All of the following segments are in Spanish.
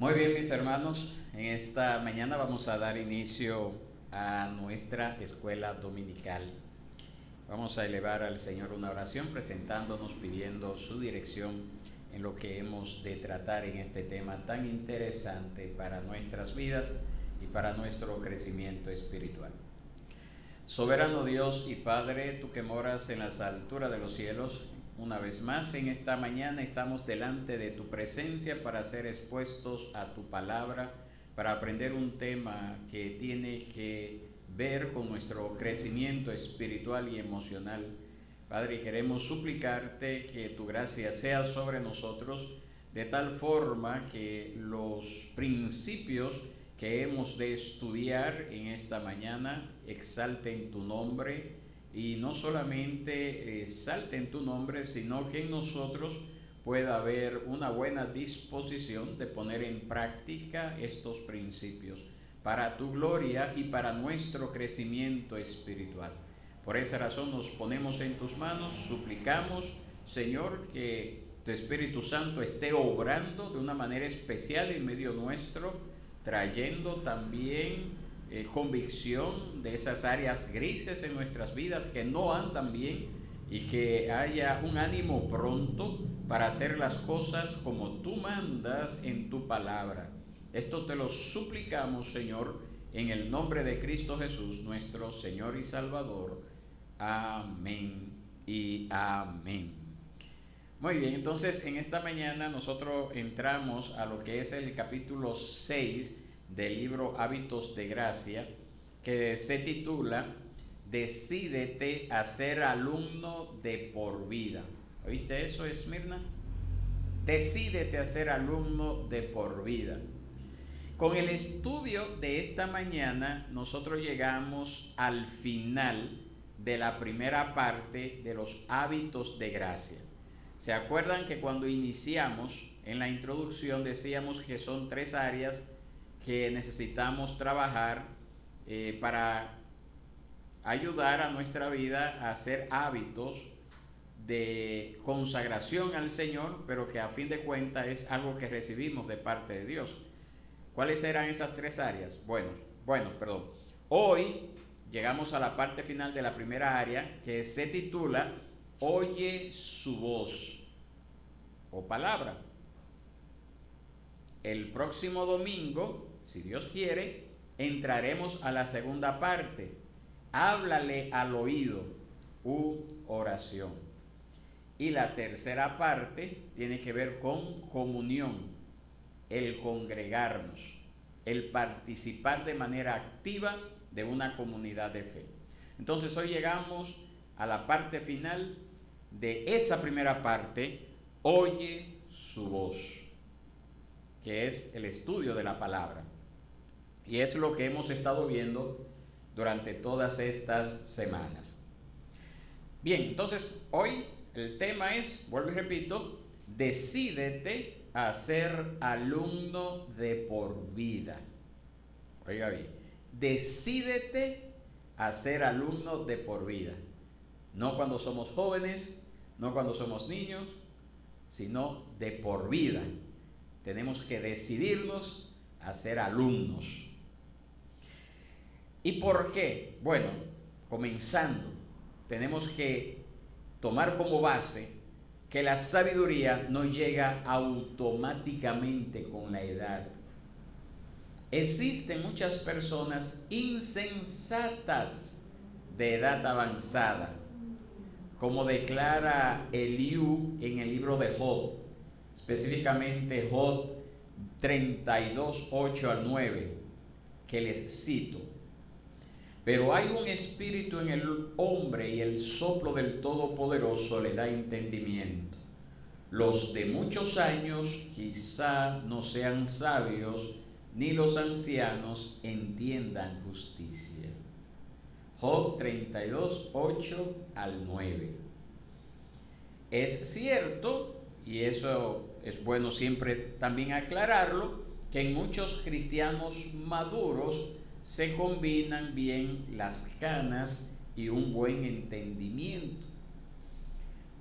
Muy bien, mis hermanos, en esta mañana vamos a dar inicio a nuestra escuela dominical. Vamos a elevar al Señor una oración presentándonos, pidiendo su dirección en lo que hemos de tratar en este tema tan interesante para nuestras vidas y para nuestro crecimiento espiritual. Soberano Dios y Padre, tú que moras en las alturas de los cielos, una vez más en esta mañana estamos delante de tu presencia para ser expuestos a tu palabra, para aprender un tema que tiene que ver con nuestro crecimiento espiritual y emocional. Padre, queremos suplicarte que tu gracia sea sobre nosotros de tal forma que los principios que hemos de estudiar en esta mañana exalten tu nombre, y no solamente exalten tu nombre, sino que en nosotros pueda haber una buena disposición de poner en práctica estos principios para tu gloria y para nuestro crecimiento espiritual. Por esa razón nos ponemos en tus manos, suplicamos, Señor, que tu Espíritu Santo esté obrando de una manera especial en medio nuestro, trayendo también convicción de esas áreas grises en nuestras vidas que no andan bien, y que haya un ánimo pronto para hacer las cosas como tú mandas en tu palabra. Esto te lo suplicamos, Señor, en el nombre de Cristo Jesús, nuestro Señor y Salvador. Amén y amén. Muy bien, entonces en esta mañana nosotros entramos a lo que es el capítulo 6 del libro Hábitos de Gracia, que se titula Decídete a ser alumno de por vida. ¿Oíste eso, Esmirna? Decídete a ser alumno de por vida. Con el estudio de esta mañana nosotros llegamos al final de la primera parte de los hábitos de gracia. ¿Se acuerdan que cuando iniciamos en la introducción decíamos que son tres áreas que necesitamos trabajar para ayudar a nuestra vida a hacer hábitos de consagración al Señor, pero que a fin de cuentas es algo que recibimos de parte de Dios? ¿Cuáles eran esas tres áreas? Hoy llegamos a la parte final de la primera área, que se titula Oye su voz o palabra. El próximo domingo, si Dios quiere, entraremos a la segunda parte. Háblale al oído, oración. Y la tercera parte tiene que ver con comunión, el congregarnos, el participar de manera activa de una comunidad de fe. Entonces hoy llegamos a la parte final de esa primera parte, oye su voz, que es el estudio de la palabra. Y es lo que hemos estado viendo durante todas estas semanas. Bien, entonces hoy el tema es, vuelvo y repito, decídete a ser alumno de por vida. Oiga bien, decídete a ser alumno de por vida. No cuando somos jóvenes, no cuando somos niños, sino de por vida. Tenemos que decidirnos a ser alumnos. ¿Y por qué? Bueno, comenzando, tenemos que tomar como base que la sabiduría no llega automáticamente con la edad. Existen muchas personas insensatas de edad avanzada, como declara Eliú en el libro de Job, específicamente Job 32, 8 al 9, que les cito. Pero hay un espíritu en el hombre y el soplo del Todopoderoso le da entendimiento. Los de muchos años quizá no sean sabios, ni los ancianos entiendan justicia. Job 32, 8 al 9. Es cierto, y eso es bueno siempre también aclararlo, que en muchos cristianos maduros se combinan bien las ganas y un buen entendimiento.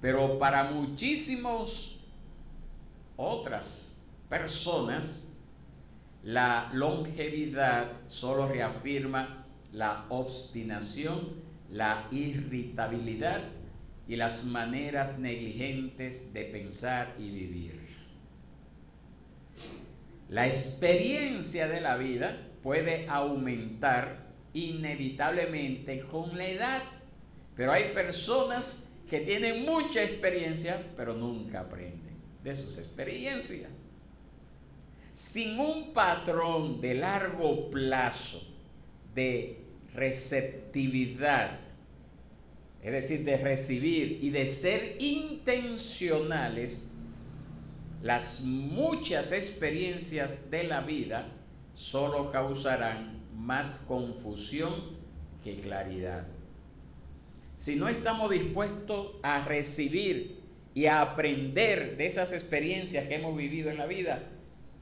Pero para muchísimas otras personas La longevidad solo reafirma la obstinación, la irritabilidad y las maneras negligentes de pensar y vivir. La experiencia de la vida puede aumentar inevitablemente con la edad, pero hay personas que tienen mucha experiencia, pero nunca aprenden de sus experiencias. Sin un patrón de largo plazo de receptividad, es decir, de recibir y de ser intencionales, las muchas experiencias de la vida solo causarán más confusión que claridad. Si no estamos dispuestos a recibir y a aprender de esas experiencias que hemos vivido en la vida,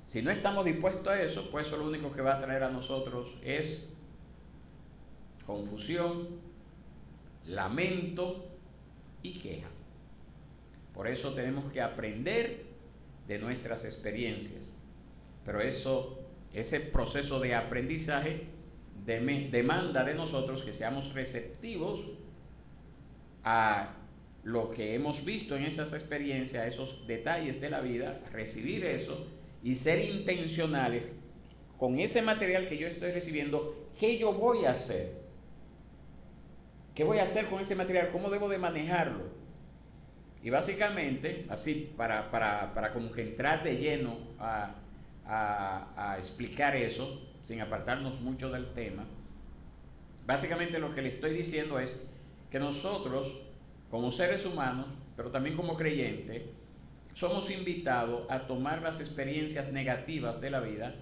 si no estamos dispuestos a eso, pues eso lo único que va a traer a nosotros es confusión, lamento y queja. Por eso tenemos que aprender de nuestras experiencias. Pero ese proceso de aprendizaje demanda de nosotros que seamos receptivos a lo que hemos visto en esas experiencias, esos detalles de la vida, recibir eso y ser intencionales con ese material que yo estoy recibiendo. ¿Qué yo voy a hacer? ¿Qué voy a hacer con ese material? ¿Cómo debo de manejarlo? Y básicamente, así, para como que entrar de lleno a explicar eso, sin apartarnos mucho del tema, básicamente lo que le estoy diciendo es que nosotros, como seres humanos, pero también como creyentes, somos invitados a tomar las experiencias negativas de la vida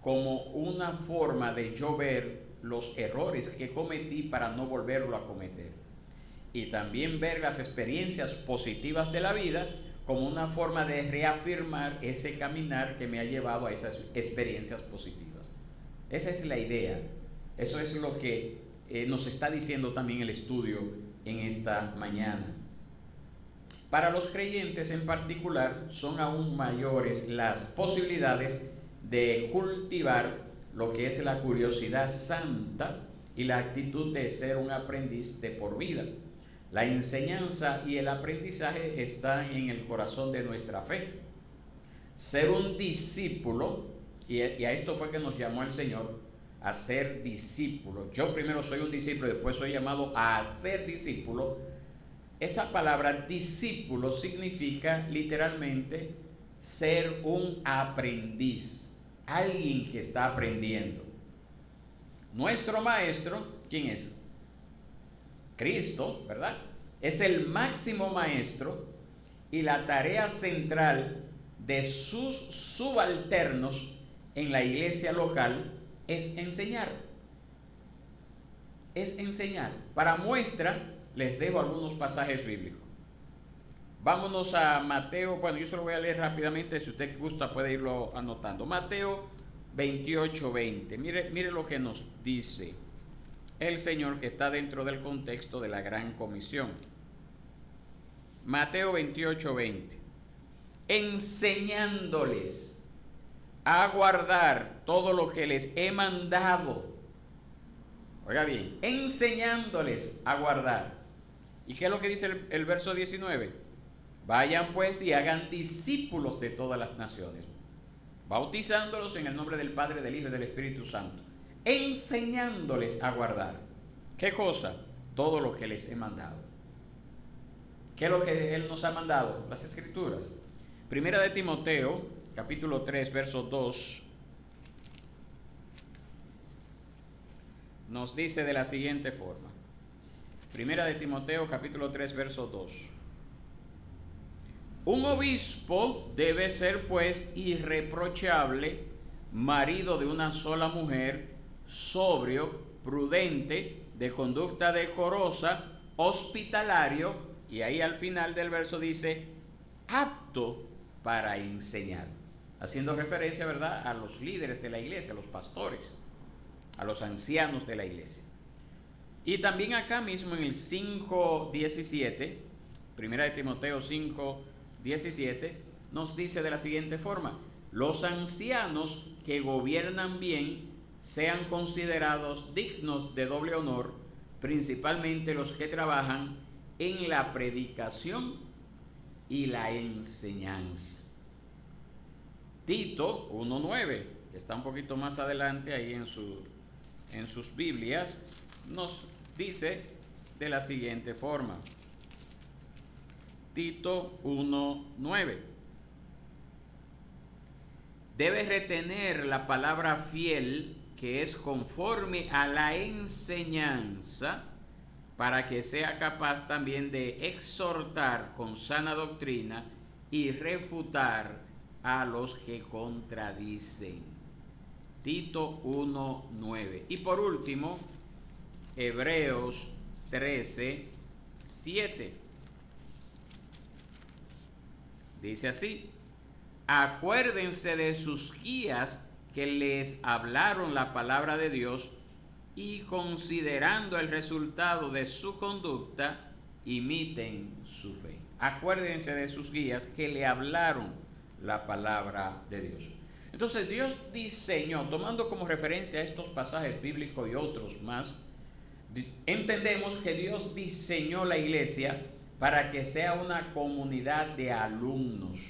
como una forma de yo ver los errores que cometí para no volverlo a cometer. Y también ver las experiencias positivas de la vida como una forma de reafirmar ese caminar que me ha llevado a esas experiencias positivas. Esa es la idea. Eso es lo que nos está diciendo también el estudio en esta mañana. Para los creyentes en particular, son aún mayores las posibilidades de cultivar lo que es la curiosidad santa y la actitud de ser un aprendiz de por vida. La enseñanza y el aprendizaje están en el corazón de nuestra fe. Ser un discípulo, y a esto fue que nos llamó el Señor, a ser discípulo. Yo primero soy un discípulo y después soy llamado a ser discípulo. Esa palabra discípulo significa literalmente ser un aprendiz, alguien que está aprendiendo. Nuestro maestro, ¿quién es? Cristo, ¿verdad? Es el máximo maestro y la tarea central de sus subalternos en la iglesia local es enseñar. Es enseñar. Para muestra, les dejo algunos pasajes bíblicos. Vámonos a Mateo, bueno, yo se lo voy a leer rápidamente, si usted gusta puede irlo anotando. Mateo 28:20. Mire lo que nos dice el Señor, que está dentro del contexto de la Gran Comisión. Mateo 28:20. Enseñándoles a guardar todo lo que les he mandado. Oiga bien, enseñándoles a guardar. ¿Y qué es lo que dice el verso 19? Vayan pues y hagan discípulos de todas las naciones, bautizándolos en el nombre del Padre, del Hijo y del Espíritu Santo, enseñándoles a guardar. ¿Qué cosa? Todo lo que les he mandado. ¿Qué es lo que Él nos ha mandado? Las Escrituras. Primera de Timoteo, capítulo 3, verso 2, nos dice de la siguiente forma. Primera de Timoteo, capítulo 3, verso 2. Un obispo debe ser pues irreprochable, marido de una sola mujer, sobrio, prudente, de conducta decorosa, hospitalario, y ahí al final del verso dice, apto para enseñar, haciendo referencia, ¿verdad?, a los líderes de la iglesia, a los pastores, a los ancianos de la iglesia. Y también acá mismo en el 5:17, Primera de Timoteo 5:17, nos dice de la siguiente forma: los ancianos que gobiernan bien sean considerados dignos de doble honor, principalmente los que trabajan en la predicación y la enseñanza. Tito 1:9, que está un poquito más adelante ahí en sus Biblias, nos dice de la siguiente forma. Tito 1:9. Debes retener la palabra fiel que es conforme a la enseñanza, para que sea capaz también de exhortar con sana doctrina y refutar a los que contradicen. Tito 1:9. Y por último, Hebreos 13:7. Dice así: acuérdense de sus guías que les hablaron la palabra de Dios, y considerando el resultado de su conducta, imiten su fe. Acuérdense de sus guías que le hablaron la palabra de Dios. Entonces Dios diseñó, tomando como referencia estos pasajes bíblicos y otros más, entendemos que Dios diseñó la iglesia para que sea una comunidad de alumnos,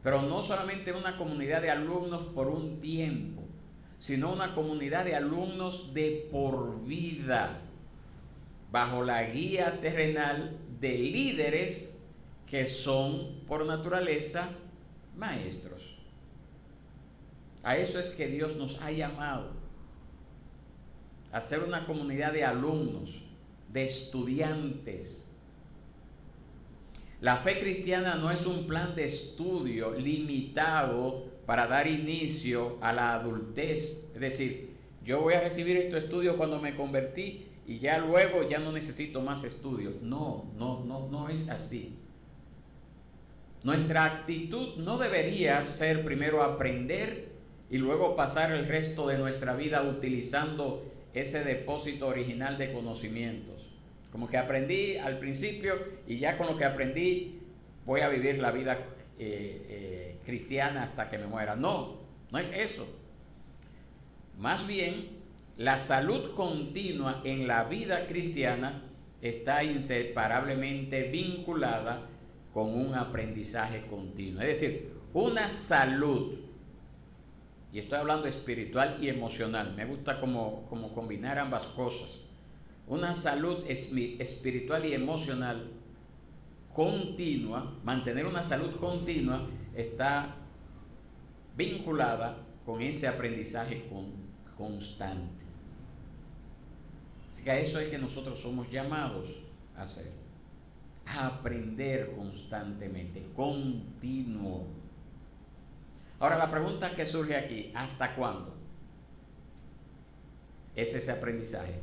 pero no solamente una comunidad de alumnos por un tiempo, sino una comunidad de alumnos de por vida, bajo la guía terrenal de líderes que son por naturaleza maestros. A eso es que Dios nos ha llamado, a ser una comunidad de alumnos, de estudiantes. La fe cristiana no es un plan de estudio limitado para dar inicio a la adultez. Es decir, yo voy a recibir estos estudios cuando me convertí y ya luego ya no necesito más estudios. No es así. Nuestra actitud no debería ser primero aprender y luego pasar el resto de nuestra vida utilizando ese depósito original de conocimientos. Como que aprendí al principio y ya con lo que aprendí voy a vivir la vida cristiana hasta que me muera. No es eso. Más bien, la salud continua en la vida cristiana está inseparablemente vinculada con un aprendizaje continuo. Es decir, una salud, y estoy hablando espiritual y emocional, me gusta como combinar ambas cosas. Una salud espiritual y emocional continua, mantener una salud continua, está vinculada con ese aprendizaje constante. Así que a eso es que nosotros somos llamados a hacer, a aprender constantemente, continuo. Ahora la pregunta que surge aquí, ¿hasta cuándo es ese aprendizaje?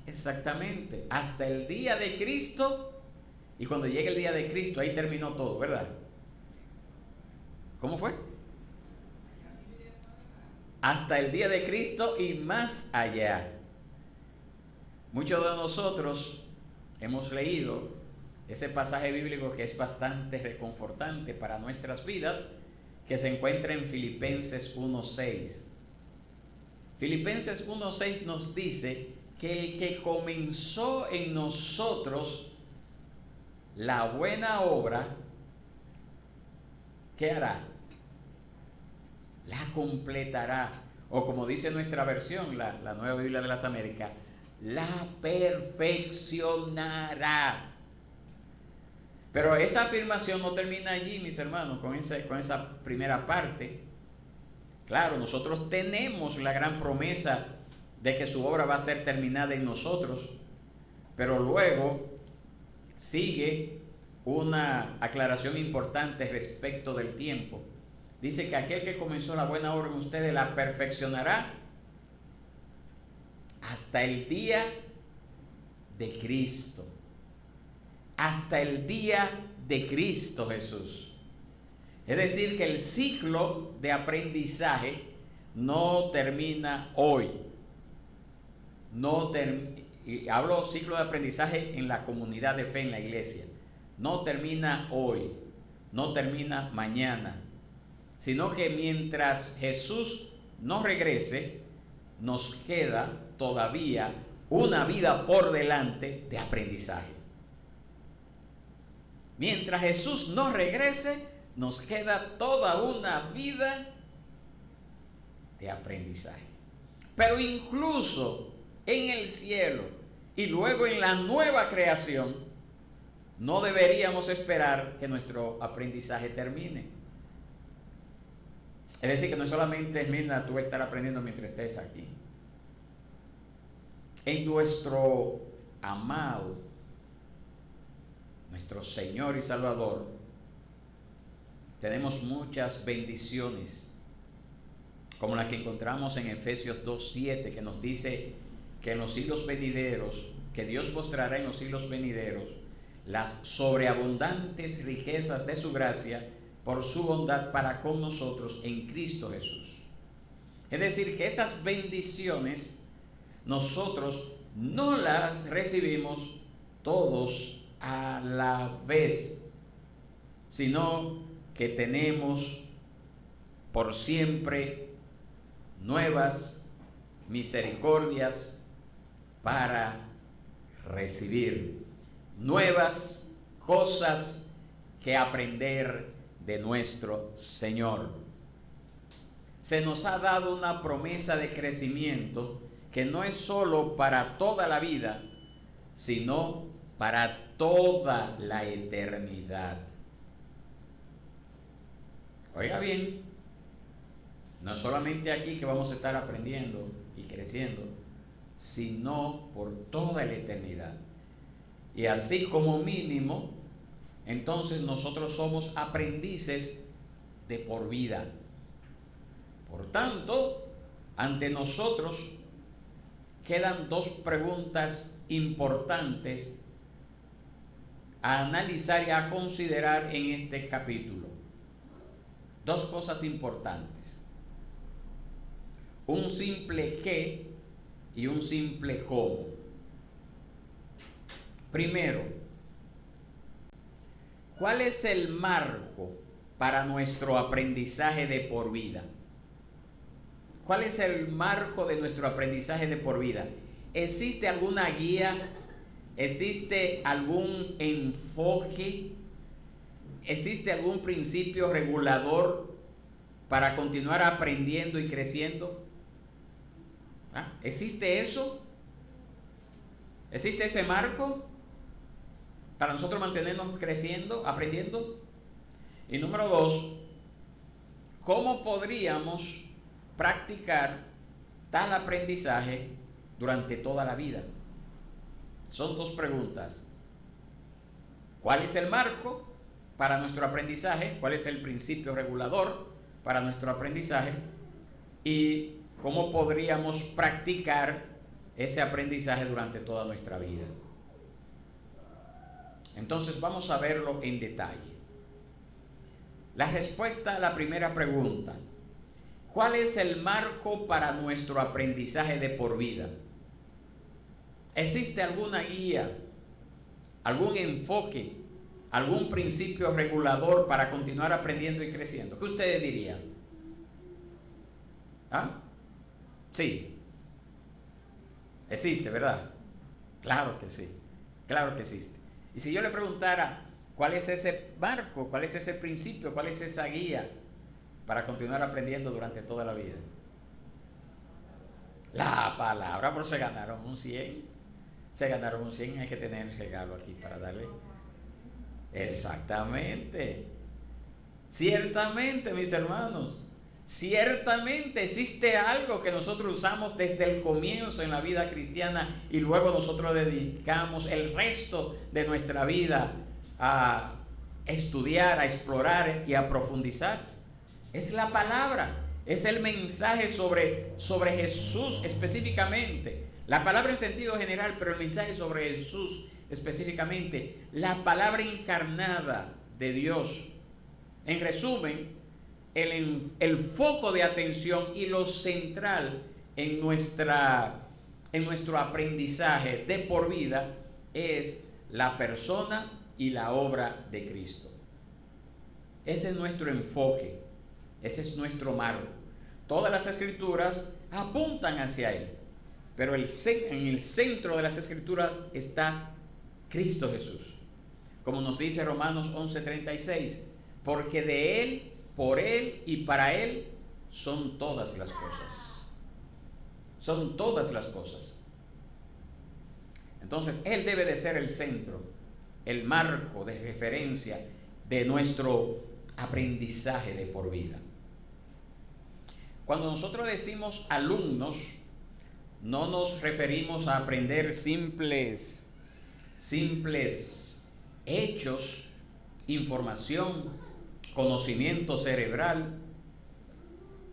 Exactamente, hasta el día de Cristo, y cuando llegue el día de Cristo, ahí terminó todo, ¿verdad? ¿Cómo fue? Hasta el día de Cristo y más allá. Muchos de nosotros hemos leído ese pasaje bíblico que es bastante reconfortante para nuestras vidas, que se encuentra en Filipenses 1:6. Filipenses 1:6 nos dice que el que comenzó en nosotros la buena obra, ¿qué hará? La completará. O como dice nuestra versión, la Nueva Biblia de las Américas, la perfeccionará. Pero esa afirmación no termina allí, mis hermanos, con esa primera parte. Claro, nosotros tenemos la gran promesa de que su obra va a ser terminada en nosotros, pero luego sigue una aclaración importante respecto del tiempo. Dice que aquel que comenzó la buena obra en ustedes la perfeccionará hasta el día de Cristo. Hasta el día de Cristo Jesús. Es decir, que el ciclo de aprendizaje no termina hoy. Y hablo ciclo de aprendizaje en la comunidad de fe en la iglesia. No termina hoy, no termina mañana, sino que mientras Jesús no regrese, nos queda todavía una vida por delante de aprendizaje. Mientras Jesús no regrese, nos queda toda una vida de aprendizaje. Pero incluso en el cielo y luego en la nueva creación, no deberíamos esperar que nuestro aprendizaje termine. Es decir, que no solamente, Mirna, tú vas a estar aprendiendo mientras estés aquí. En nuestro amado, nuestro Señor y Salvador, tenemos muchas bendiciones, como las que encontramos en Efesios 2:7, que nos dice que en los siglos venideros, que Dios mostrará en los siglos venideros las sobreabundantes riquezas de su gracia por su bondad para con nosotros en Cristo Jesús. Es decir, que esas bendiciones nosotros no las recibimos todos a la vez, sino que tenemos por siempre nuevas misericordias para recibir, nuevas cosas que aprender de nuestro Señor. Se nos ha dado una promesa de crecimiento que no es solo para toda la vida, sino para toda la eternidad. Oiga bien, no solamente aquí que vamos a estar aprendiendo y creciendo, sino por toda la eternidad. Y así como mínimo, entonces nosotros somos aprendices de por vida. Por tanto, ante nosotros quedan dos preguntas importantes a analizar y a considerar en este capítulo. Dos cosas importantes. Un simple qué y un simple cómo. Primero, ¿cuál es el marco para nuestro aprendizaje de por vida? ¿Cuál es el marco de nuestro aprendizaje de por vida? ¿Existe alguna guía? ¿Existe algún enfoque? ¿Existe algún principio regulador para continuar aprendiendo y creciendo? ¿Ah? ¿Existe eso? ¿Existe ese marco para nosotros mantenernos creciendo, aprendiendo? Y número dos, ¿cómo podríamos practicar tal aprendizaje durante toda la vida? Son dos preguntas. ¿Cuál es el marco para nuestro aprendizaje? ¿Cuál es el principio regulador para nuestro aprendizaje? ¿Y cómo podríamos practicar ese aprendizaje durante toda nuestra vida? Entonces vamos a verlo en detalle. La respuesta a la primera pregunta: ¿cuál es el marco para nuestro aprendizaje de por vida? ¿Existe alguna guía, algún enfoque, algún principio regulador para continuar aprendiendo y creciendo? ¿Qué ustedes dirían? ¿Ah? Sí. Existe, ¿verdad? Claro que sí. Claro que existe. Y si yo le preguntara, ¿cuál es ese marco? ¿Cuál es ese principio? ¿Cuál es esa guía para continuar aprendiendo durante toda la vida? La palabra, por se ganaron un 100. Se ganaron un 100, hay que tener el regalo aquí para darle. Exactamente. Ciertamente, mis hermanos, ciertamente existe algo que nosotros usamos desde el comienzo en la vida cristiana y luego nosotros dedicamos el resto de nuestra vida a estudiar, a explorar y a profundizar. Es la palabra, es el mensaje sobre Jesús específicamente. La palabra en sentido general, pero el mensaje sobre Jesús específicamente. La palabra encarnada de Dios. En resumen, el foco de atención y lo central en nuestro aprendizaje de por vida es la persona y la obra de Cristo. Ese es nuestro enfoque. Ese es nuestro marco. Todas las escrituras apuntan hacia Él, pero en el centro de las escrituras está Cristo Jesús. Como nos dice Romanos 11:36, porque de Él, por Él y para Él son todas las cosas. Son todas las cosas. Entonces, Él debe de ser el centro, el marco de referencia de nuestro aprendizaje de por vida. Cuando nosotros decimos alumnos, no nos referimos a aprender simples hechos, información, conocimiento cerebral.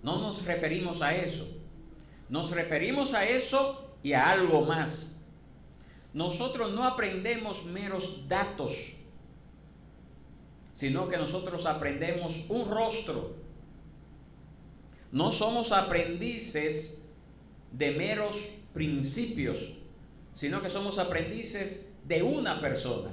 No nos referimos a eso. Nos referimos a eso y a algo más. Nosotros no aprendemos meros datos, sino que nosotros aprendemos un rostro. No somos aprendices de meros principios, sino que somos aprendices de una persona.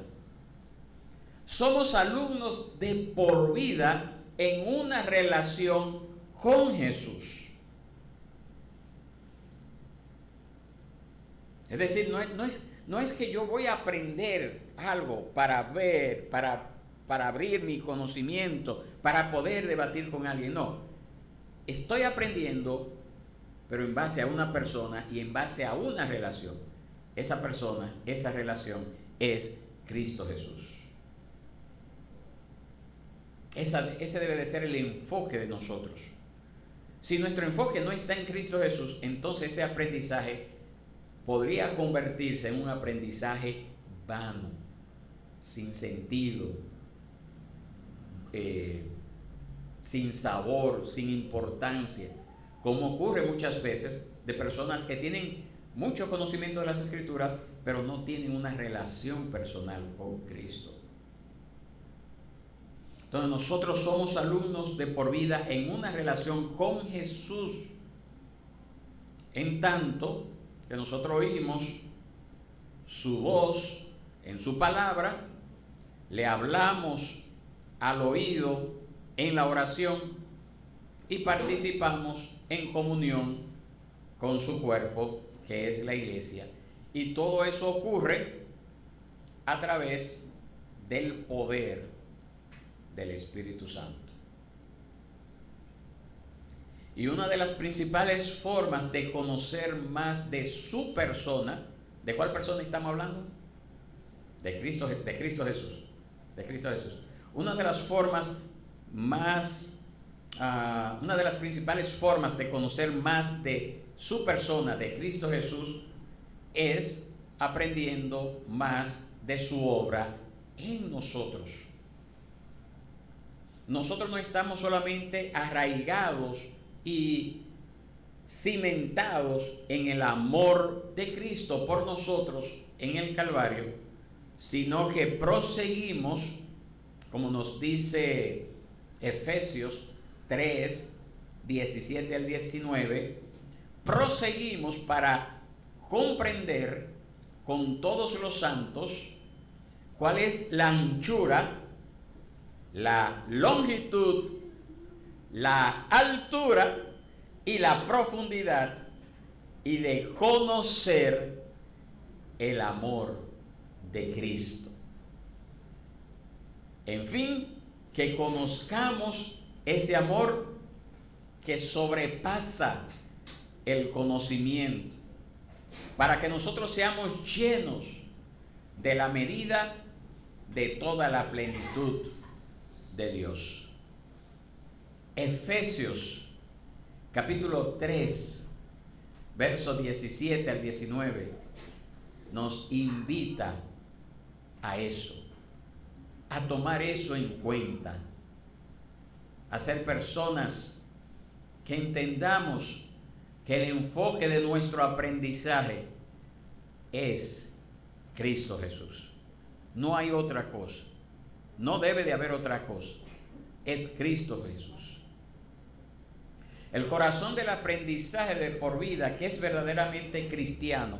Somos alumnos de por vida en una relación con Jesús. Es decir, no es que yo voy a aprender algo para ver, para abrir mi conocimiento, para poder debatir con alguien. No, estoy aprendiendo, pero en base a una persona y en base a una relación. Esa persona, esa relación es Cristo Jesús. Ese debe de ser el enfoque de nosotros. Si nuestro enfoque no está en Cristo Jesús, entonces ese aprendizaje podría convertirse en un aprendizaje vano, sin sentido, sin sabor, sin importancia, como ocurre muchas veces de personas que tienen mucho conocimiento de las Escrituras, pero no tienen una relación personal con Cristo. Entonces nosotros somos alumnos de por vida en una relación con Jesús, en tanto que nosotros oímos su voz en su palabra, le hablamos al oído en la oración y participamos en comunión con su cuerpo, que es la iglesia. Y todo eso ocurre a través del poder del Espíritu Santo. Y una de las principales formas de conocer más de su persona, ¿de cuál persona estamos hablando? De Cristo Jesús. De Cristo Jesús. Una de las principales formas de conocer más de su persona, de Cristo Jesús, es aprendiendo más de su obra en nosotros. Nosotros no estamos solamente arraigados y cimentados en el amor de Cristo por nosotros en el Calvario, sino que proseguimos, como nos dice Efesios 3, 17 al 19, proseguimos para comprender con todos los santos cuál es la anchura, la longitud, la altura y la profundidad, y de conocer el amor de Cristo. En fin, que conozcamos ese amor que sobrepasa el conocimiento, para que nosotros seamos llenos de la medida de toda la plenitud de Dios. Efesios capítulo 3, versos 17 al 19, nos invita a eso, a tomar eso en cuenta, a ser personas que entendamos que el enfoque de nuestro aprendizaje es Cristo Jesús. No hay otra cosa, no debe de haber otra cosa, es Cristo Jesús. El corazón del aprendizaje de por vida, que es verdaderamente cristiano,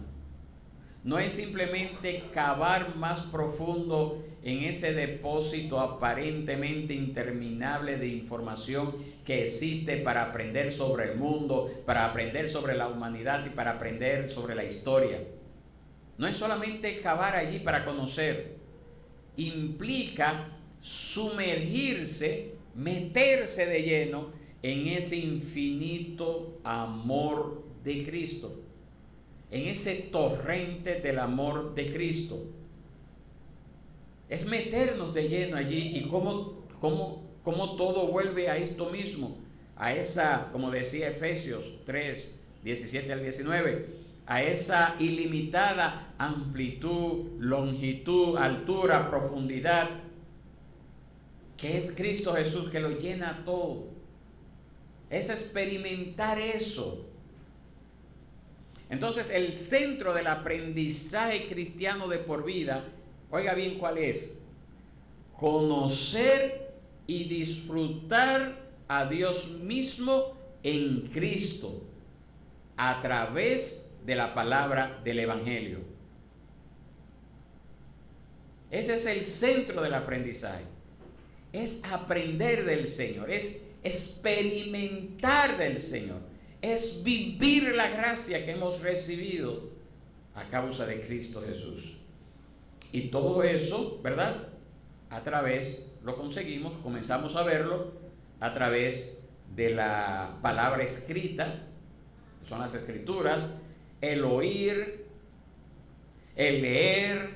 no es simplemente cavar más profundo en ese depósito aparentemente interminable de información que existe para aprender sobre el mundo, para aprender sobre la humanidad y para aprender sobre la historia. No es solamente cavar allí para conocer, implica sumergirse, meterse de lleno en ese infinito amor de Cristo, en ese torrente del amor de Cristo. Es meternos de lleno allí y cómo todo vuelve a esto mismo, a esa, como decía Efesios 3, 17 al 19, a esa ilimitada amplitud, longitud, altura, profundidad, que es Cristo Jesús, que lo llena todo. Es experimentar eso. Entonces, el centro del aprendizaje cristiano de por vida, oiga bien cuál es: conocer y disfrutar a Dios mismo en Cristo a través de la palabra del Evangelio. Ese es el centro del aprendizaje. Es aprender del Señor, es experimentar del Señor, es vivir la gracia que hemos recibido a causa de Cristo Jesús. Y todo eso, ¿verdad? Lo conseguimos, comenzamos a verlo a través de la palabra escrita, que son las escrituras, el oír, el leer,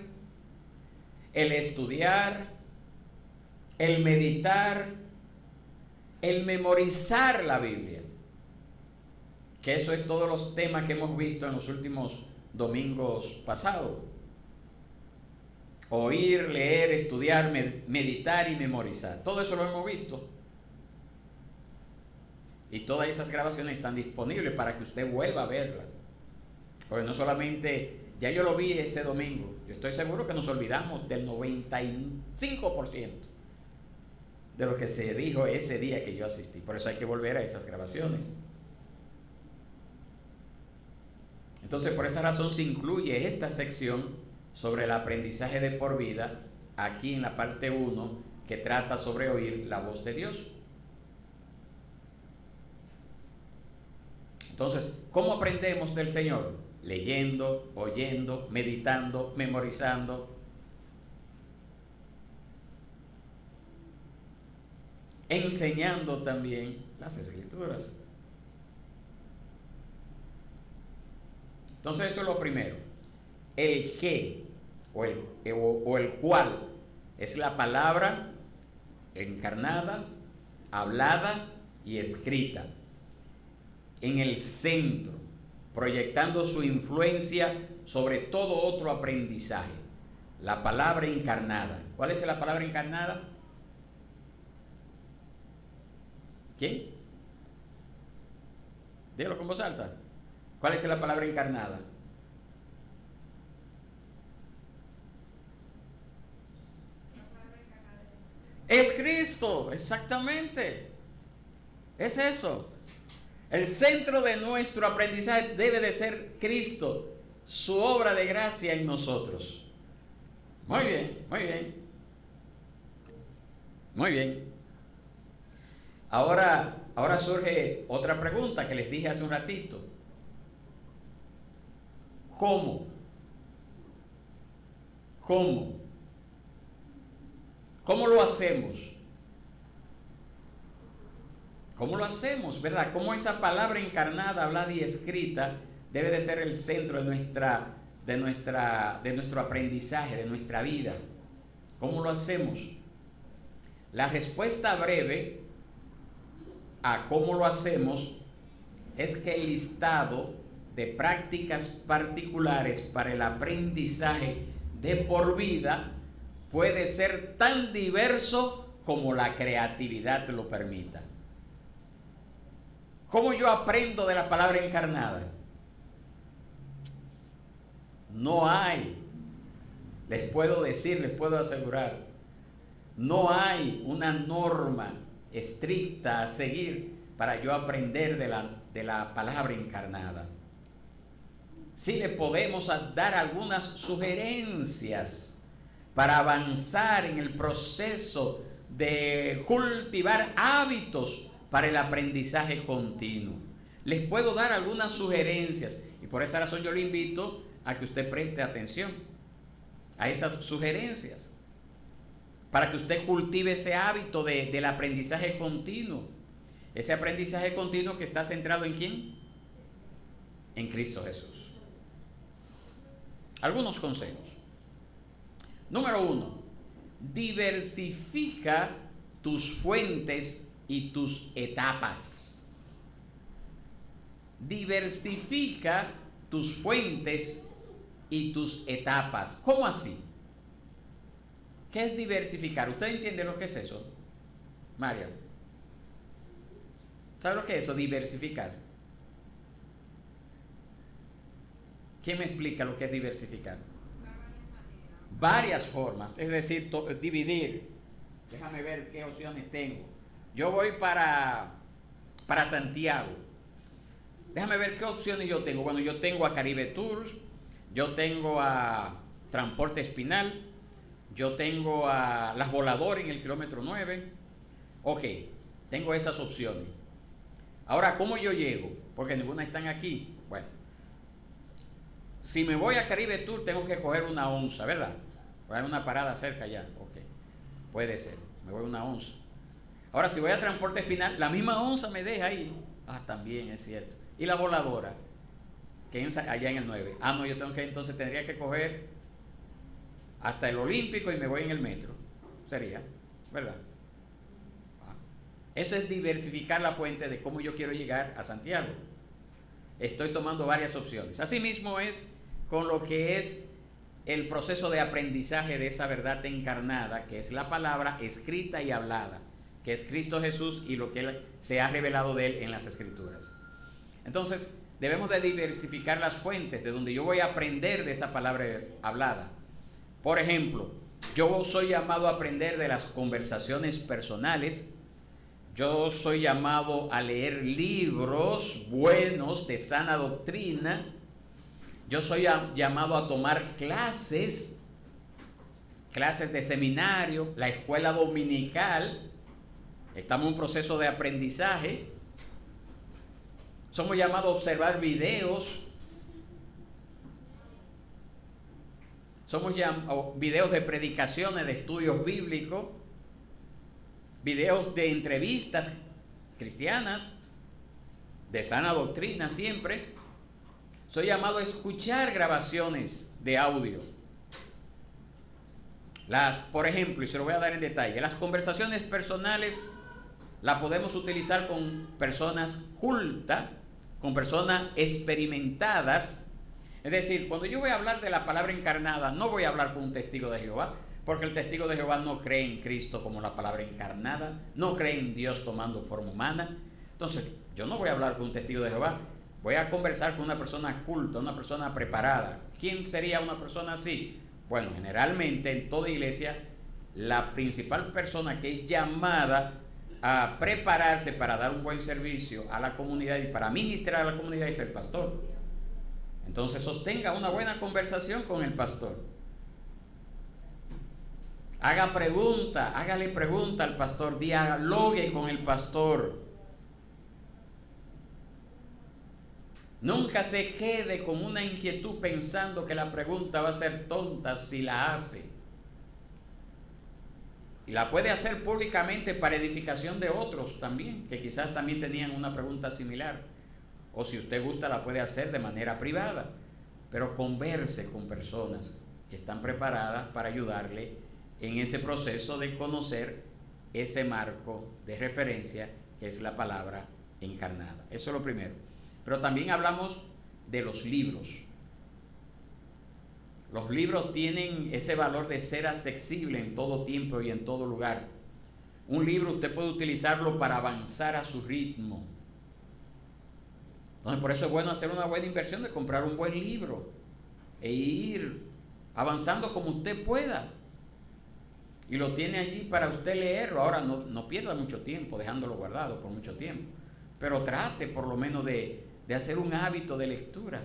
el estudiar, el meditar, el memorizar la Biblia. Que eso es todos los temas que hemos visto en los últimos domingos pasados. Oír, leer, estudiar, meditar y memorizar. Todo eso lo hemos visto. Y todas esas grabaciones están disponibles para que usted vuelva a verlas. Porque no solamente, ya yo lo vi ese domingo, yo estoy seguro que nos olvidamos del 95% de lo que se dijo ese día que yo asistí. Por eso hay que volver a esas grabaciones. Entonces, por esa razón se incluye esta sección sobre el aprendizaje de por vida aquí en la parte 1, que trata sobre oír la voz de Dios. Entonces, ¿cómo aprendemos del Señor? Leyendo, oyendo, meditando, memorizando. Enseñando también las Escrituras. Entonces, eso es lo primero. El qué o el cuál es la palabra encarnada, hablada y escrita en el centro, proyectando su influencia sobre todo otro aprendizaje. La palabra encarnada. ¿Cuál es la palabra encarnada? ¿Quién? Dígalo con voz alta. ¿Cuál es la palabra encarnada? Es Cristo, exactamente. Es eso. El centro de nuestro aprendizaje debe de ser Cristo, su obra de gracia en nosotros. Muy bien, muy bien. Muy bien. Ahora surge otra pregunta que les dije hace un ratito. ¿Cómo? ¿Cómo? ¿Cómo lo hacemos? ¿Cómo lo hacemos, verdad? ¿Cómo esa palabra encarnada, hablada y escrita debe de ser el centro de nuestro aprendizaje, de nuestra vida? ¿Cómo lo hacemos? La respuesta breve a cómo lo hacemos es que el listado de prácticas particulares para el aprendizaje de por vida puede ser tan diverso como la creatividad lo permita. ¿Cómo yo aprendo de la palabra encarnada? No hay, les puedo decir, les puedo asegurar, no hay una norma estricta a seguir para yo aprender de la palabra encarnada. Sí le podemos dar algunas sugerencias para avanzar en el proceso de cultivar hábitos para el aprendizaje continuo. Les puedo dar algunas sugerencias y por esa razón yo le invito a que usted preste atención a esas sugerencias para que usted cultive ese hábito del aprendizaje continuo. Ese aprendizaje continuo que está centrado ¿en quién? En Cristo Jesús. Algunos consejos. Número 1, diversifica tus fuentes y tus etapas. Diversifica tus fuentes y tus etapas. ¿Cómo así? ¿Qué es diversificar? ¿Usted entiende lo que es eso, Mario? ¿Sabe lo que es eso, diversificar? ¿Quién me explica lo que es diversificar? Varias formas, es decir, dividir. Déjame ver qué opciones tengo. Yo voy para Santiago. Déjame ver qué opciones yo tengo. Bueno, yo tengo a Caribe Tours, yo tengo a Transporte Espinal, yo tengo a Las Voladoras en el kilómetro 9. Ok, tengo esas opciones. Ahora, ¿cómo yo llego? Porque ninguna están aquí. Bueno, si me voy a Caribe Tour, tengo que coger una onza, ¿verdad? Voy a una parada cerca ya. Ok, puede ser. Me voy a una onza. Ahora, si voy a Transporte Espinal, la misma onza me deja ahí. Ah, también es cierto. Y La Voladora, que allá en el 9. Ah, no, yo tengo que, entonces tendría que coger hasta el Olímpico y me voy en el metro. Sería, ¿verdad? Eso es diversificar la fuente de cómo yo quiero llegar a Santiago. Estoy tomando varias opciones. Asimismo es con lo que es el proceso de aprendizaje de esa verdad encarnada, que es la palabra escrita y hablada, que es Cristo Jesús y lo que Él se ha revelado de Él en las Escrituras. Entonces, debemos de diversificar las fuentes de donde yo voy a aprender de esa palabra hablada. Por ejemplo, yo soy llamado a aprender de las conversaciones personales. Yo soy llamado a leer libros buenos de sana doctrina. Yo soy llamado a tomar clases de seminario, la escuela dominical. Estamos en un proceso de aprendizaje. Somos llamados a observar videos. Somos videos de predicaciones, de estudios bíblicos, videos de entrevistas cristianas, de sana doctrina siempre. Soy llamado a escuchar grabaciones de audio. Por ejemplo, y se lo voy a dar en detalle, las conversaciones personales las podemos utilizar con personas cultas, con personas experimentadas. Es decir, cuando yo voy a hablar de la palabra encarnada, no voy a hablar con un testigo de Jehová, porque el testigo de Jehová no cree en Cristo como la palabra encarnada, no cree en Dios tomando forma humana. Entonces, yo no voy a hablar con un testigo de Jehová, voy a conversar con una persona culta, una persona preparada. ¿Quién sería una persona así? Bueno, generalmente en toda iglesia, la principal persona que es llamada a prepararse para dar un buen servicio a la comunidad y para ministrar a la comunidad es el pastor. Entonces, sostenga una buena conversación con el pastor. Hágale pregunta al pastor, dialogue con el pastor. Nunca se quede con una inquietud pensando que la pregunta va a ser tonta si la hace. Y la puede hacer públicamente para edificación de otros también, que quizás también tenían una pregunta similar. O si usted gusta, la puede hacer de manera privada. Pero converse con personas que están preparadas para ayudarle en ese proceso de conocer ese marco de referencia que es la palabra encarnada. Eso es lo primero. Pero también hablamos de los libros. Los libros tienen ese valor de ser accesible en todo tiempo y en todo lugar. Un libro usted puede utilizarlo para avanzar a su ritmo. Entonces, por eso es bueno hacer una buena inversión de comprar un buen libro e ir avanzando como usted pueda. Y lo tiene allí para usted leerlo. Ahora no pierda mucho tiempo dejándolo guardado por mucho tiempo, pero trate por lo menos de hacer un hábito de lectura.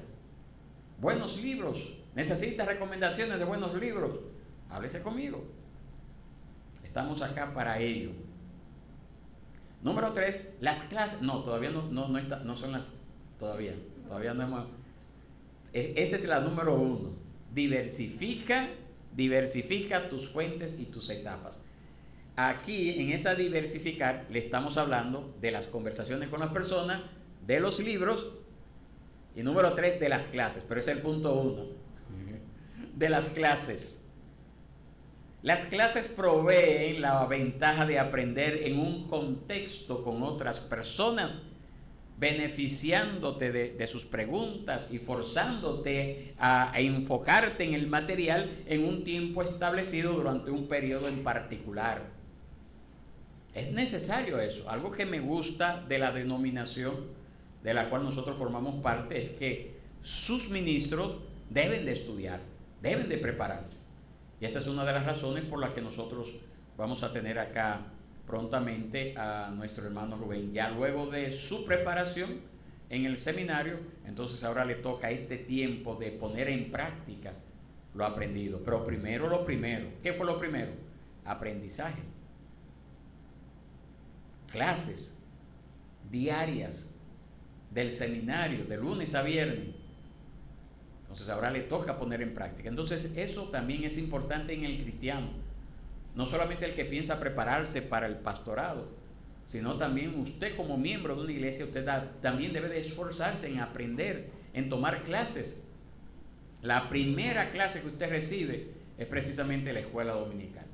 Buenos libros. Necesita recomendaciones de buenos libros. Háblese conmigo. Estamos acá para ello. Número 3, las clases. No, todavía no son las. Todavía no hemos. Esa es la número 1. Diversifica tus fuentes y tus etapas. Aquí, en esa diversificar, le estamos hablando de las conversaciones con las personas, de los libros, y número 3, de las clases. Pero ese es el punto 1. De las clases. Las clases proveen la ventaja de aprender en un contexto con otras personas, beneficiándote de sus preguntas y forzándote a enfocarte en el material en un tiempo establecido durante un periodo en particular. Es necesario eso. Algo que me gusta de la denominación de la cual nosotros formamos parte es que sus ministros deben de estudiar, deben de prepararse. Y esa es una de las razones por las que nosotros vamos a tener acá prontamente a nuestro hermano Rubén. Ya luego de su preparación en el seminario, entonces ahora le toca este tiempo de poner en práctica lo aprendido. Pero primero lo primero. ¿Qué fue lo primero? Aprendizaje. Clases diarias del seminario, de lunes a viernes. Entonces ahora le toca poner en práctica. Entonces eso también es importante en el cristiano. No solamente el que piensa prepararse para el pastorado, sino también usted como miembro de una iglesia, usted también debe de esforzarse en aprender, en tomar clases. La primera clase que usted recibe es precisamente la escuela dominical.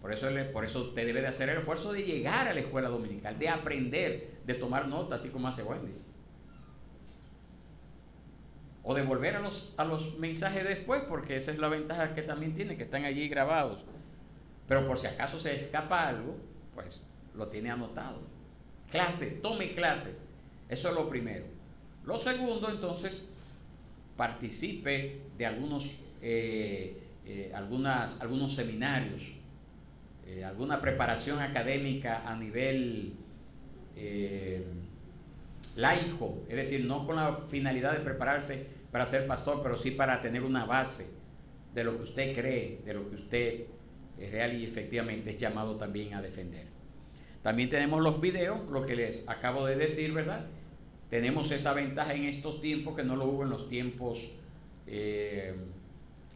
Por eso usted debe de hacer el esfuerzo de llegar a la escuela dominical, de aprender, de tomar notas, así como hace Wendy. O de volver a los mensajes después, porque esa es la ventaja que también tiene, que están allí grabados. Pero por si acaso se escapa algo, pues lo tiene anotado. Clases, tome clases. Eso es lo primero. Lo segundo, entonces, participe de algunos seminarios, alguna preparación académica a nivel laico, es decir, no con la finalidad de prepararse para ser pastor, pero sí para tener una base de lo que usted cree, de lo que usted real y efectivamente es llamado también a defender. También tenemos los videos, lo que les acabo de decir, ¿verdad? Tenemos esa ventaja en estos tiempos que no lo hubo en los tiempos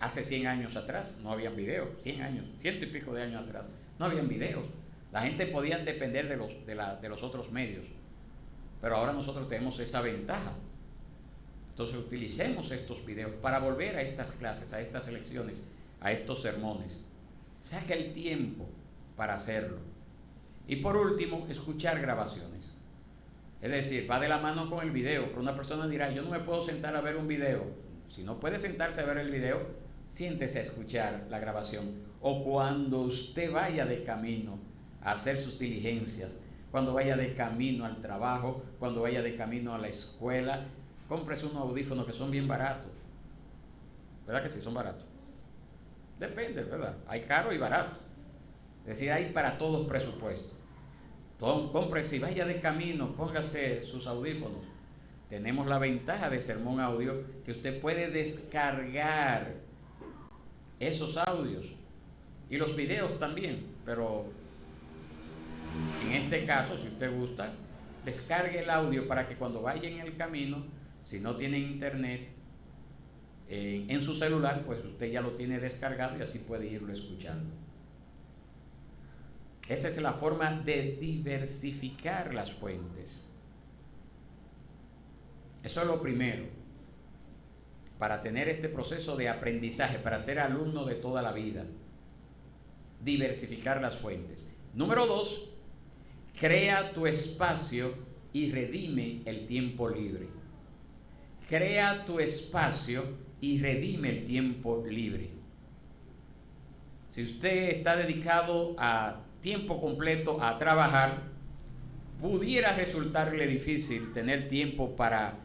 hace 100 años atrás. No habían videos, 100 años, 100 y pico de años atrás, no habían videos. La gente podía depender de los otros medios, pero ahora nosotros tenemos esa ventaja. Entonces utilicemos estos videos para volver a estas clases, a estas lecciones, a estos sermones. Saca el tiempo para hacerlo. Y por último, escuchar grabaciones. Es decir, va de la mano con el video, pero una persona dirá, yo no me puedo sentar a ver un video. Si no puede sentarse a ver el video, siéntese a escuchar la grabación. O cuando usted vaya de camino a hacer sus diligencias, cuando vaya de camino al trabajo, cuando vaya de camino a la escuela, cómprese unos audífonos que son bien baratos. ¿Verdad que sí? Son baratos. Depende, ¿verdad? Hay caro y barato. Es decir, hay para todos presupuestos. Cómprese y vaya de camino, póngase sus audífonos. Tenemos la ventaja de Sermón Audio que usted puede descargar esos audios y los videos también, pero en este caso, si usted gusta, descargue el audio para que cuando vaya en el camino, si no tiene internet en su celular, pues usted ya lo tiene descargado y así puede irlo escuchando. Esa es la forma de diversificar las fuentes. Eso es lo primero, para tener este proceso de aprendizaje, para ser alumno de toda la vida. Diversificar las fuentes. Número 2, crea tu espacio y redime el tiempo libre. Crea tu espacio y redime el tiempo libre. Si usted está dedicado a tiempo completo a trabajar, pudiera resultarle difícil tener tiempo para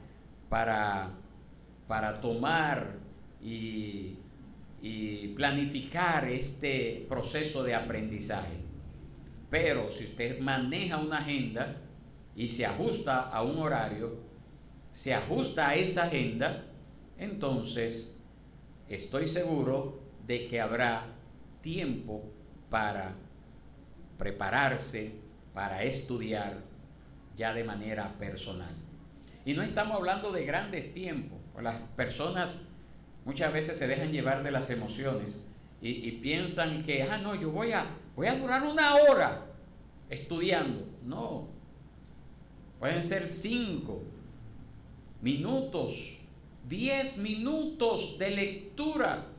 tomar y planificar este proceso de aprendizaje. Pero si usted maneja una agenda y se ajusta a un horario, se ajusta a esa agenda, entonces estoy seguro de que habrá tiempo para prepararse, para estudiar ya de manera personal. Y no estamos hablando de grandes tiempos, pues las personas muchas veces se dejan llevar de las emociones y piensan que, no, yo voy a durar 1 hora estudiando. No, pueden ser 5 minutos, 10 minutos de lectura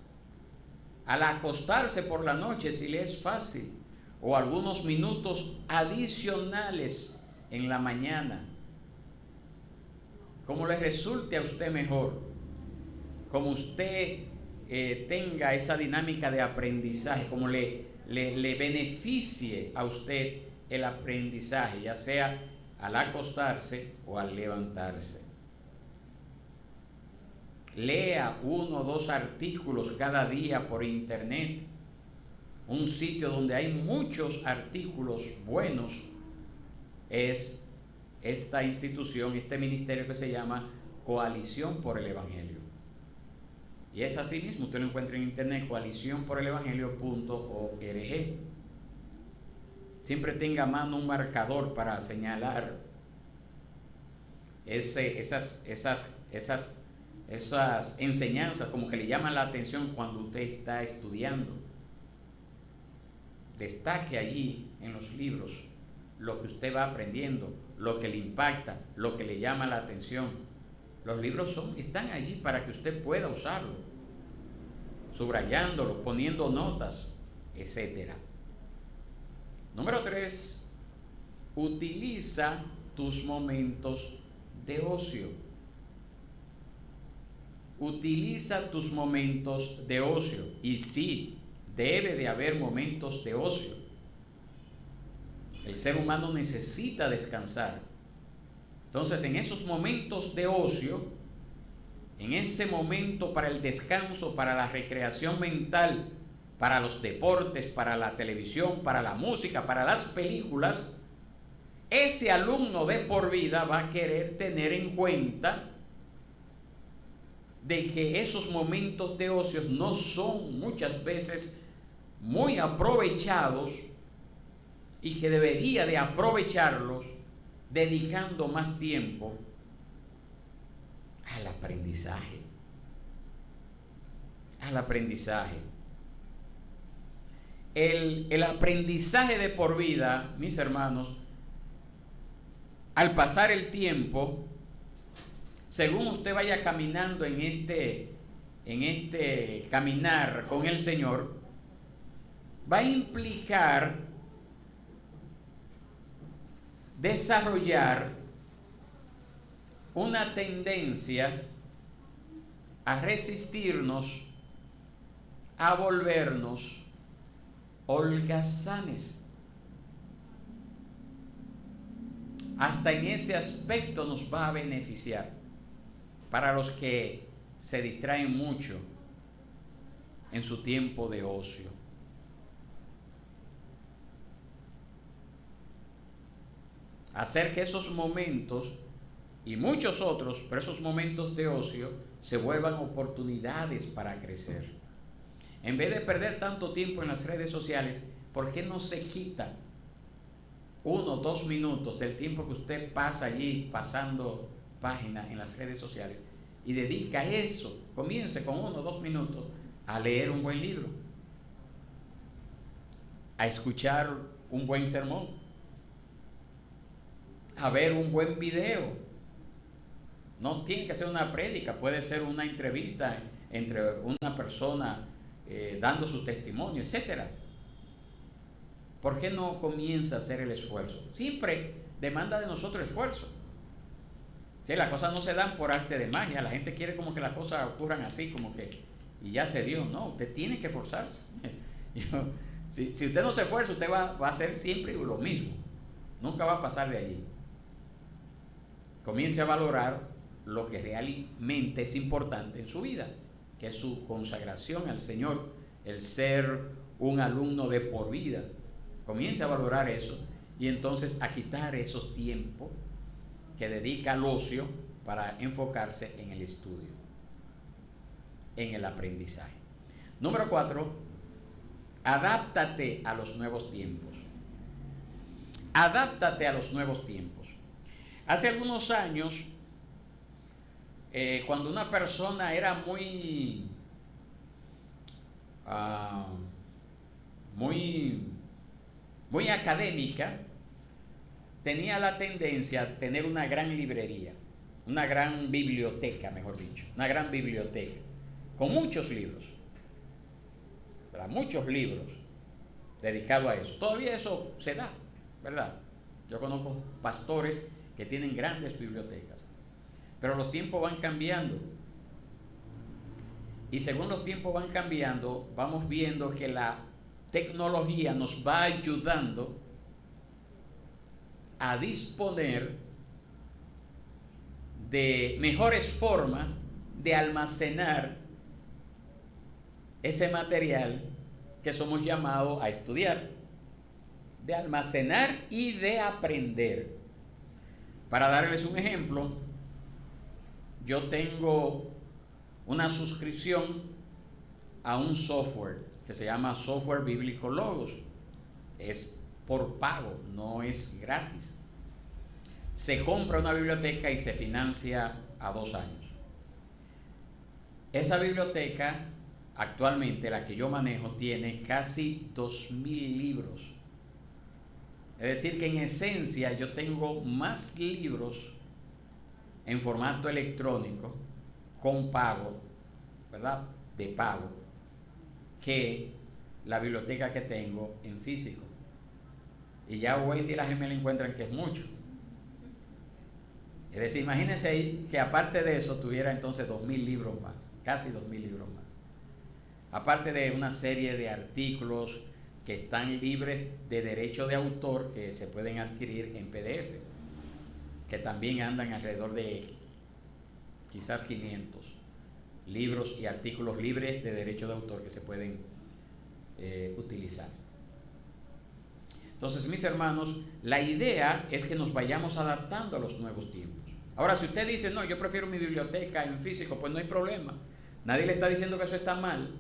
al acostarse por la noche si le es fácil, o algunos minutos adicionales en la mañana, como le resulte a usted mejor, como usted tenga esa dinámica de aprendizaje, como le beneficie a usted el aprendizaje, ya sea al acostarse o al levantarse. Lea 1 o 2 artículos cada día por internet, un sitio donde hay muchos artículos buenos es esta institución, este ministerio que se llama Coalición por el Evangelio. Y es así mismo, usted lo encuentra en internet, coaliciónporelevangelio.org. Siempre tenga a mano un marcador para señalar esas enseñanzas como que le llaman la atención cuando usted está estudiando. Destaque allí en los libros lo que usted va aprendiendo, lo que le impacta, lo que le llama la atención. Los libros están allí para que usted pueda usarlo, subrayándolo, poniendo notas, etc. Número 3, utiliza tus momentos de ocio. Utiliza tus momentos de ocio. Y sí, debe de haber momentos de ocio. El ser humano necesita descansar. Entonces, en esos momentos de ocio, en ese momento para el descanso, para la recreación mental, para los deportes, para la televisión, para la música, para las películas, ese alumno de por vida va a querer tener en cuenta de que esos momentos de ocio no son muchas veces muy aprovechados y que debería de aprovecharlos dedicando más tiempo al aprendizaje. Al aprendizaje. El aprendizaje de por vida, mis hermanos, al pasar el tiempo, según usted vaya caminando en este caminar con el Señor, va a implicar desarrollar una tendencia a resistirnos, a volvernos holgazanes. Hasta en ese aspecto nos va a beneficiar para los que se distraen mucho en su tiempo de ocio. Hacer que esos momentos y muchos otros, pero esos momentos de ocio se vuelvan oportunidades para crecer. En vez de perder tanto tiempo en las redes sociales, ¿por qué no se quita 1 o 2 minutos del tiempo que usted pasa allí pasando páginas en las redes sociales y dedica eso? Comience con 1 o 2 minutos a leer un buen libro, a escuchar un buen sermón, a ver un buen video. No tiene que ser una prédica, puede ser una entrevista entre una persona dando su testimonio, etcétera. ¿Por qué no comienza a hacer el esfuerzo? Siempre demanda de nosotros esfuerzo. Sí, las cosas no se dan por arte de magia. La gente quiere como que las cosas ocurran así, como que y ya se dio. No, usted tiene que esforzarse. Si usted no se esfuerza, usted va a hacer siempre lo mismo. Nunca va a pasar de allí. Comience a valorar lo que realmente es importante en su vida, que es su consagración al Señor, el ser un alumno de por vida. Comience a valorar eso y entonces a quitar esos tiempos que dedica al ocio para enfocarse en el estudio, en el aprendizaje. Número 4, Adáptate a los nuevos tiempos. Adáptate a los nuevos tiempos. Hace algunos años, cuando una persona era muy académica, tenía la tendencia a tener una gran librería, una gran biblioteca, mejor dicho, una gran biblioteca, con muchos libros, ¿verdad? Muchos libros dedicados a eso. Todavía eso se da, ¿verdad? Yo conozco pastores que tienen grandes bibliotecas, pero los tiempos van cambiando. Y según los tiempos van cambiando, vamos viendo que la tecnología nos va ayudando a disponer de mejores formas de almacenar ese material que somos llamados a estudiar, de almacenar y de aprender. Para darles un ejemplo, yo tengo una suscripción a un software que se llama Software Bíblico Logos. Es por pago, no es gratis. Se compra una biblioteca y se financia a 2 años. Esa biblioteca, actualmente la que yo manejo, tiene casi 2,000 libros. Es decir, que en esencia yo tengo más libros en formato electrónico con pago, ¿verdad? De pago, que la biblioteca que tengo en físico. Y ya Wendy y la gemela encuentran que es mucho. Es decir, imagínense ahí que aparte de eso tuviera entonces 2,000 libros más, casi 2,000 libros más. Aparte de una serie de artículos que están libres de derecho de autor que se pueden adquirir en PDF, que también andan alrededor de quizás 500 libros y artículos libres de derecho de autor que se pueden utilizar. Entonces, mis hermanos, la idea es que nos vayamos adaptando a los nuevos tiempos. Ahora, si usted dice, no, yo prefiero mi biblioteca en físico, pues no hay problema. Nadie le está diciendo que eso está mal.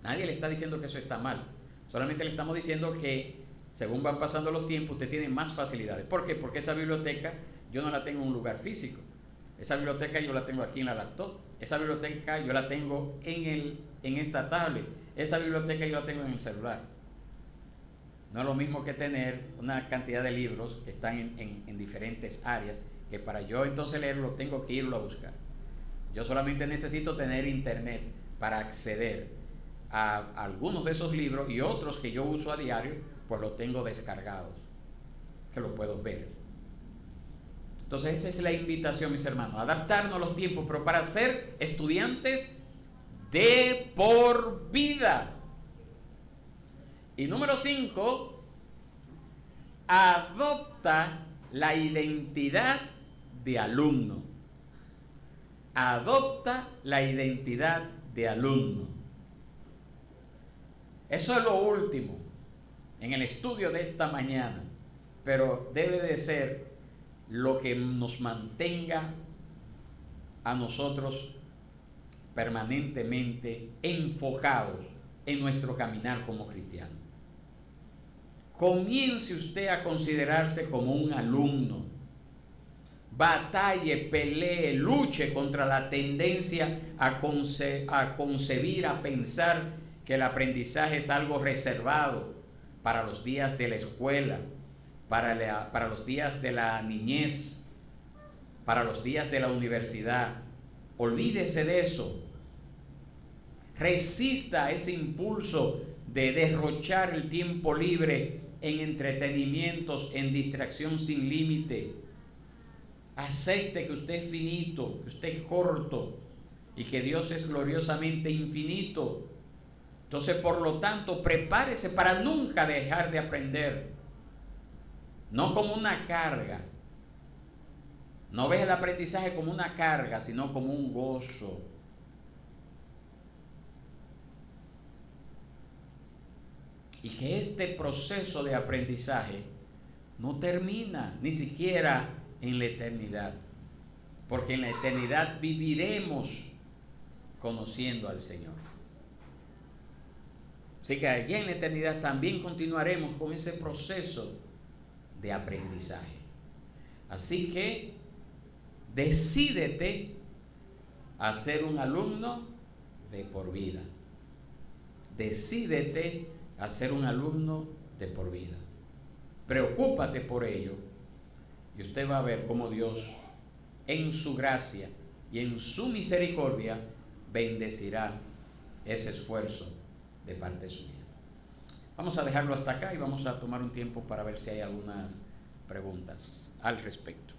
Nadie le está diciendo que eso está mal. Solamente le estamos diciendo que según van pasando los tiempos, usted tiene más facilidades. ¿Por qué? Porque esa biblioteca yo no la tengo en un lugar físico. Esa biblioteca yo la tengo aquí en la laptop. Esa biblioteca yo la tengo en esta tablet. Esa biblioteca yo la tengo en el celular. No es lo mismo que tener una cantidad de libros que están en diferentes áreas, que para yo entonces leerlo tengo que irlo a buscar. Yo solamente necesito tener internet para acceder a algunos de esos libros, y otros que yo uso a diario, pues los tengo descargados, que los puedo ver. Entonces esa es la invitación, mis hermanos, adaptarnos a los tiempos, pero para ser estudiantes de por vida. Y número 5, adopta la identidad de alumno. Adopta la identidad de alumno. Eso es lo último en el estudio de esta mañana, pero debe de ser lo que nos mantenga a nosotros permanentemente enfocados en nuestro caminar como cristianos. Comience usted a considerarse como un alumno. Batalle, pelee, luche contra la tendencia a concebir, a pensar que el aprendizaje es algo reservado para los días de la escuela, para los días de la niñez, para los días de la universidad. Olvídese de eso. Resista ese impulso de derrochar el tiempo libre en entretenimientos, en distracción sin límite. Acepte que usted es finito, que usted es corto y que Dios es gloriosamente infinito. Entonces, por lo tanto, prepárese para nunca dejar de aprender. No como una carga. No veas el aprendizaje como una carga, sino como un gozo. Y que este proceso de aprendizaje no termina ni siquiera en la eternidad, porque en la eternidad viviremos conociendo al Señor. Así que allá en la eternidad también continuaremos con ese proceso de aprendizaje. Así que decídete a ser un alumno de por vida. Decídete a ser un alumno de por vida. Preocúpate por ello y usted va a ver cómo Dios, en su gracia y en su misericordia, bendecirá ese esfuerzo de parte suya. Vamos a dejarlo hasta acá y vamos a tomar un tiempo para ver si hay algunas preguntas al respecto.